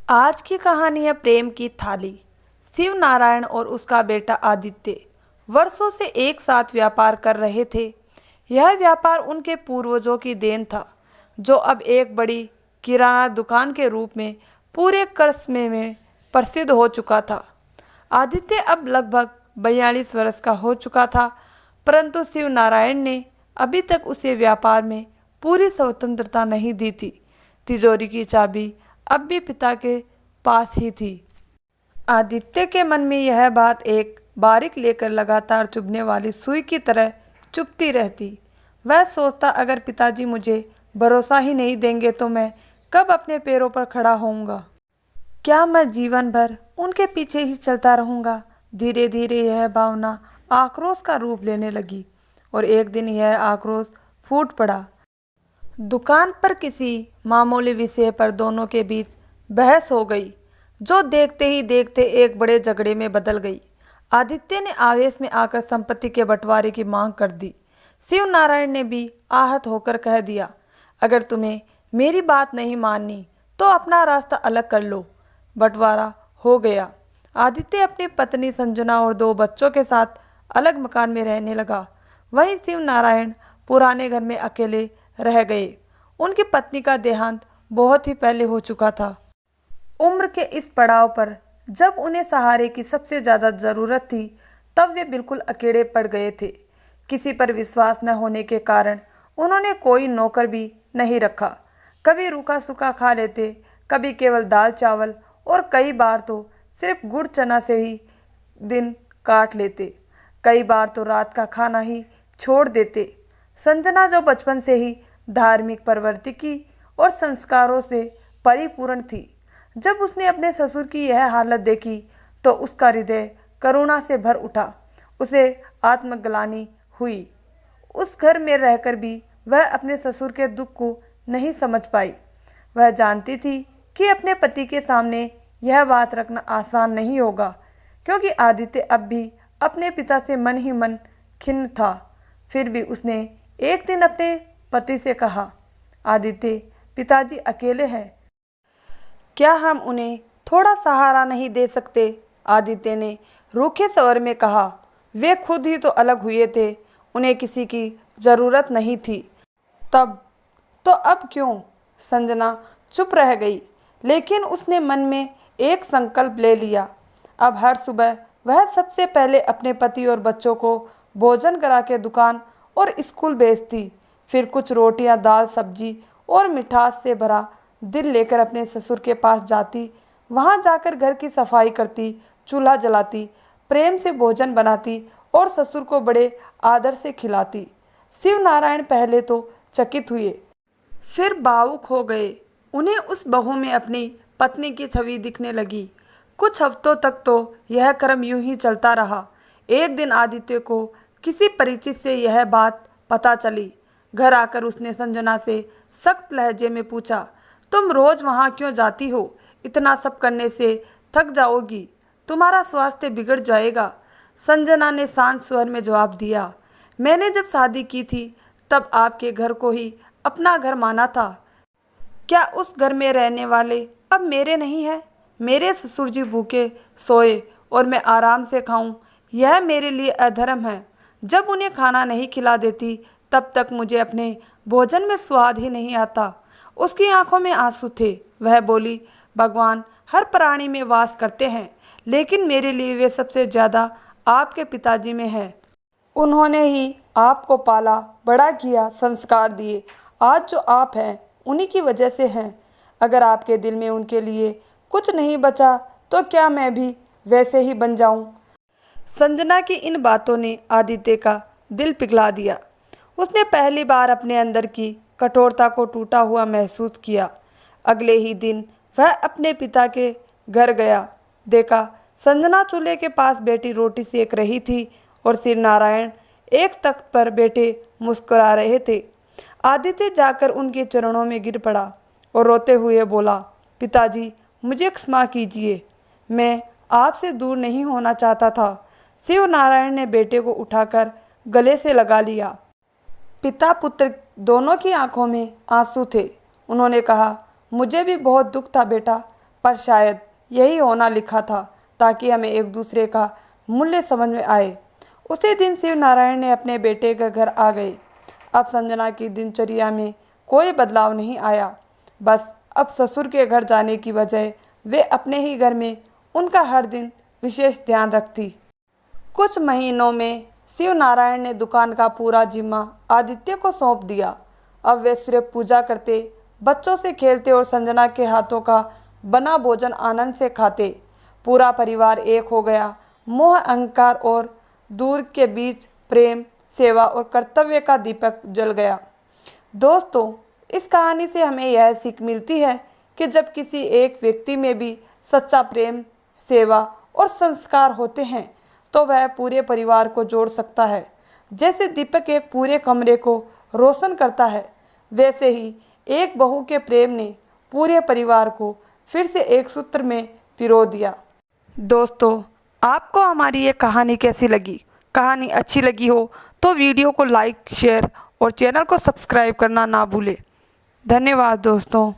आज की कहानी है प्रेम की थाली। शिव नारायण और उसका बेटा आदित्य वर्षों से एक साथ व्यापार कर रहे थे। यह व्यापार उनके पूर्वजों की देन था, जो अब एक बड़ी किराना दुकान के रूप में पूरे कस्बे में प्रसिद्ध हो चुका था। आदित्य अब लगभग 42 वर्ष का हो चुका था, परंतु शिव नारायण ने अभी तक उसे व्यापार में पूरी स्वतंत्रता नहीं दी थी। तिजोरी की चाबी अब भी पिता के पास ही थी। आदित्य के मन में यह बात एक बारीक लेकर लगातार चुभने वाली सुई की तरह चुभती रहती। वह सोचता, अगर पिताजी मुझे भरोसा ही नहीं देंगे तो मैं कब अपने पैरों पर खड़ा होऊंगा? क्या मैं जीवन भर उनके पीछे ही चलता रहूंगा? धीरे धीरे यह भावना आक्रोश का रूप लेने लगी और एक दिन यह आक्रोश फूट पड़ा। दुकान पर किसी मामूली विषय पर दोनों के बीच बहस हो गई, जो देखते ही देखते एक बड़े झगड़े में बदल गई। आदित्य ने आवेश में आकर संपत्ति के बंटवारे की मांग कर दी। शिव नारायण ने भी आहत होकर कह दिया, अगर तुम्हें मेरी बात नहीं माननी तो अपना रास्ता अलग कर लो। बंटवारा हो गया। आदित्य अपनी पत्नी संजना और 2 बच्चों के साथ अलग मकान में रहने लगा। वहीं शिव नारायण पुराने घर में अकेले रह गए। उनकी पत्नी का देहांत बहुत ही पहले हो चुका था। उम्र के इस पड़ाव पर जब उन्हें सहारे की सबसे ज़्यादा ज़रूरत थी, तब वे बिल्कुल अकेले पड़ गए थे। किसी पर विश्वास न होने के कारण उन्होंने कोई नौकर भी नहीं रखा। कभी रूखा सूखा खा लेते, कभी केवल दाल चावल और कई बार तो सिर्फ गुड़ चना से ही दिन काट लेते। कई बार तो रात का खाना ही छोड़ देते। संजना, जो बचपन से ही धार्मिक प्रवृत्ति और संस्कारों से परिपूर्ण थी, जब उसने अपने ससुर की यह हालत देखी तो उसका हृदय करुणा से भर उठा। उसे आत्मग्लानि हुई। उस घर में रहकर भी वह अपने ससुर के दुख को नहीं समझ पाई। वह जानती थी कि अपने पति के सामने यह बात रखना आसान नहीं होगा, क्योंकि आदित्य अब भी अपने पिता से मन ही मन खिन्न था। फिर भी उसने एक दिन अपने पति से कहा, आदित्य, पिताजी अकेले हैं, क्या हम उन्हें थोड़ा सहारा नहीं दे सकते? आदित्य ने रूखे स्वर में कहा, वे खुद ही तो अलग हुए थे, उन्हें किसी की ज़रूरत नहीं थी। तब तो अब क्यों? संजना चुप रह गई, लेकिन उसने मन में एक संकल्प ले लिया। अब हर सुबह वह सबसे पहले अपने पति और बच्चों को भोजन करा के दुकान और स्कूल भेजती, फिर कुछ रोटियां, दाल, सब्जी और मिठास से भरा दिल लेकर अपने ससुर के पास जाती। वहां जाकर घर की सफाई करती, चूल्हा जलाती, प्रेम से भोजन बनाती और ससुर को बड़े आदर से खिलाती। शिव नारायण पहले तो चकित हुए, फिर भावुक हो गए। उन्हें उस बहू में अपनी पत्नी की छवि दिखने लगी। कुछ हफ्तों तक तो यह क्रम यूं ही चलता रहा। एक दिन आदित्य को किसी परिचित से यह बात पता चली। घर आकर उसने संजना से सख्त लहजे में पूछा, तुम रोज वहां क्यों जाती हो? इतना सब करने से थक जाओगी, तुम्हारा स्वास्थ्य बिगड़ जाएगा। संजना ने शांत स्वर में जवाब दिया, मैंने जब शादी की थी तब आपके घर को ही अपना घर माना था। क्या उस घर में रहने वाले अब मेरे नहीं हैं? मेरे ससुर जी भूखे सोए और मैं आराम से खाऊं, यह मेरे लिए अधर्म है। जब उन्हें खाना नहीं खिला देती तब तक मुझे अपने भोजन में स्वाद ही नहीं आता। उसकी आंखों में आंसू थे। वह बोली, भगवान हर प्राणी में वास करते हैं, लेकिन मेरे लिए वे सबसे ज़्यादा आपके पिताजी में है। उन्होंने ही आपको पाला, बड़ा किया, संस्कार दिए। आज जो आप हैं उन्हीं की वजह से हैं। अगर आपके दिल में उनके लिए कुछ नहीं बचा तो क्या मैं भी वैसे ही बन जाऊं? संजना की इन बातों ने आदित्य का दिल पिघला दिया। उसने पहली बार अपने अंदर की कठोरता को टूटा हुआ महसूस किया। अगले ही दिन वह अपने पिता के घर गया। देखा, संजना चूल्हे के पास बैठी रोटी सेक रही थी और शिव नारायण एक तख्त पर बैठे मुस्कुरा रहे थे। आदित्य जाकर उनके चरणों में गिर पड़ा और रोते हुए बोला, पिताजी, मुझे क्षमा कीजिए, मैं आपसे दूर नहीं होना चाहता था। शिव नारायण ने बेटे को उठाकर गले से लगा लिया। पिता पुत्र दोनों की आंखों में आंसू थे। उन्होंने कहा, मुझे भी बहुत दुख था बेटा, पर शायद यही होना लिखा था ताकि हमें एक दूसरे का मूल्य समझ में आए। उसी दिन शिव नारायण ने अपने बेटे के घर आ गए। अब संजना की दिनचर्या में कोई बदलाव नहीं आया। बस अब ससुर के घर जाने की बजाय वे अपने ही घर में उनका हर दिन विशेष ध्यान रखती। कुछ महीनों में शिव नारायण ने दुकान का पूरा जिम्मा आदित्य को सौंप दिया। अब वे सिर्फ पूजा करते, बच्चों से खेलते और संजना के हाथों का बना भोजन आनंद से खाते। पूरा परिवार एक हो गया। मोह, अहंकार और दूर के बीच प्रेम, सेवा और कर्तव्य का दीपक जल गया। दोस्तों, इस कहानी से हमें यह सीख मिलती है कि जब किसी एक व्यक्ति में भी सच्चा प्रेम, सेवा और संस्कार होते हैं तो वह पूरे परिवार को जोड़ सकता है। जैसे दीपक एक पूरे कमरे को रोशन करता है, वैसे ही एक बहू के प्रेम ने पूरे परिवार को फिर से एक सूत्र में पिरो दिया। दोस्तों, आपको हमारी ये कहानी कैसी लगी? कहानी अच्छी लगी हो तो वीडियो को लाइक, शेयर और चैनल को सब्सक्राइब करना ना भूलें। धन्यवाद दोस्तों।